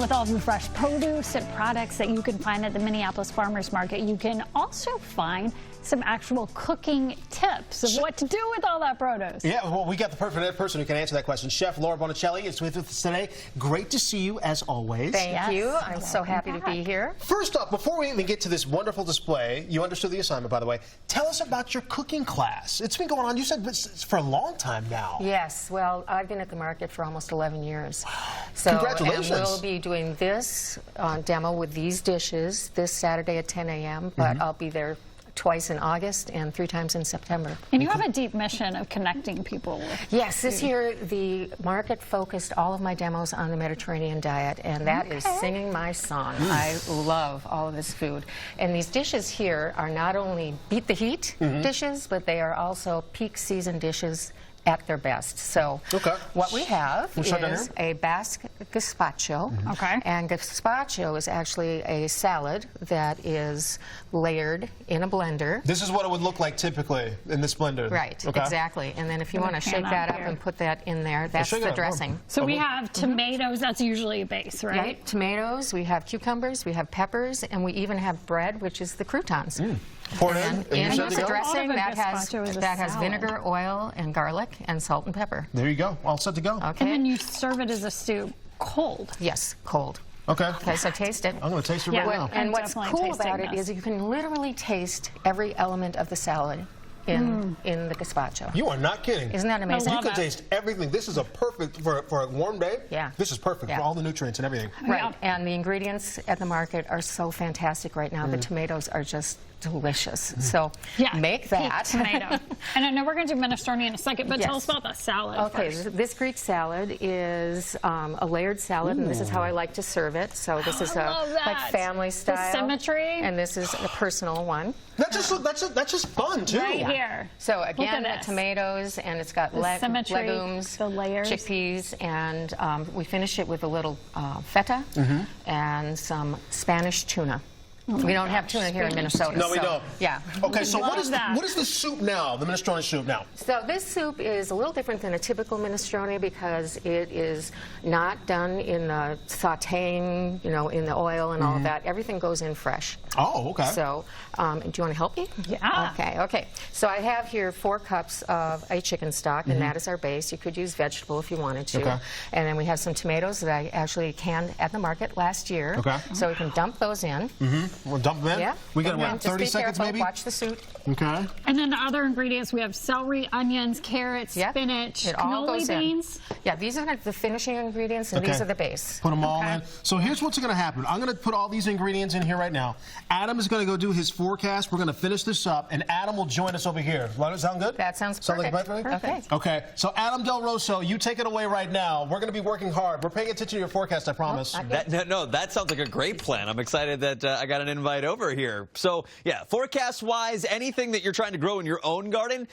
with all the fresh produce and products that you can find at the Minneapolis Farmers Market, you can also find some actual cooking tips of what to do with all that produce. Yeah, well, we got the perfect person who can answer that question. Chef Laura Bonicelli is with us today. Great to see you, as always. Thank you. I'm so happy to be here. First up, before we even get to this wonderful display, you understood the assignment, by the way. Tell us about your cooking class. It's been going on, you said, it's for a long time now. Yes. Well, I've been at the market for almost 11 years. Wow. So, congratulations. And we'll be doing this demo with these dishes this Saturday at 10 a.m., but I'll be there twice in August and 3 times in September. And you have a deep mission of connecting people with Yes, this year the market focused all of my demos on the Mediterranean diet, and that is singing my song. I love all of this food. And these dishes here are not only beat the heat dishes, but they are also peak season dishes at their best. So what we have is a Basque gazpacho. And gazpacho is actually a salad that is layered in a blender. This is what it would look like typically in this blender. Right, exactly. And then if you want to shake that up and put that in there, that's the dressing. So we have tomatoes, that's usually a base, right? Right, tomatoes, we have cucumbers, we have peppers, and we even have bread, which is the croutons. Pour it and in the dressing that has salad. vinegar, oil, and garlic, and salt and pepper. There you go, all set to go. Okay. And then you serve it as a stew, cold. Yes, cold. Okay, so taste it. I'm going to taste it right now. And what's cool about it is you can literally taste every element of the salad in the gazpacho. You are not kidding. Isn't that amazing? You can taste everything. This is a perfect, for a warm day, this is perfect for all the nutrients and everything. Right, and the ingredients at the market are so fantastic right now. The tomatoes are just delicious. So make that. Tomato. And I know we're going to do minestrone in a second, but tell us about the salad first. This Greek salad is a layered salad, and this is how I like to serve it. So this is like family style. The symmetry. And this is a personal one. That's just fun too. Right here. So again, the tomatoes, and it's got legumes, the layers, chickpeas, and we finish it with a little feta and some Spanish tuna. We don't have tuna here in Minnesota. No, we don't. Yeah. Okay, so what is the soup now, the minestrone soup now? So this soup is a little different than a typical minestrone because it is not done in the sauteing, you know, in the oil and all of that. Everything goes in fresh. Oh, okay. So, do you want to help me? Yeah. Okay. So I have here 4 cups of a chicken stock, and that is our base. You could use vegetable if you wanted to. And then we have some tomatoes that I actually canned at the market last year. So we can dump those in. We'll dump them in? Yeah. We got about 30 seconds maybe? Watch the soup. Okay. And then the other ingredients, we have celery, onions, carrots, spinach, cannoli beans. Yeah, these are the finishing ingredients, and these are the base. Put them all in. So here's what's going to happen. I'm going to put all these ingredients in here right now. Adam is going to go do his forecast. We're going to finish this up, and Adam will join us over here. Does that sound good? That sounds perfect. Sound like a plan for me? Okay. So Adam Del Rosso, you take it away right now. We're going to be working hard. We're paying attention to your forecast, I promise. That sounds like a great plan. I'm excited that I got an invite over here. So, yeah, forecast-wise, anything that you're trying to grow in your own garden,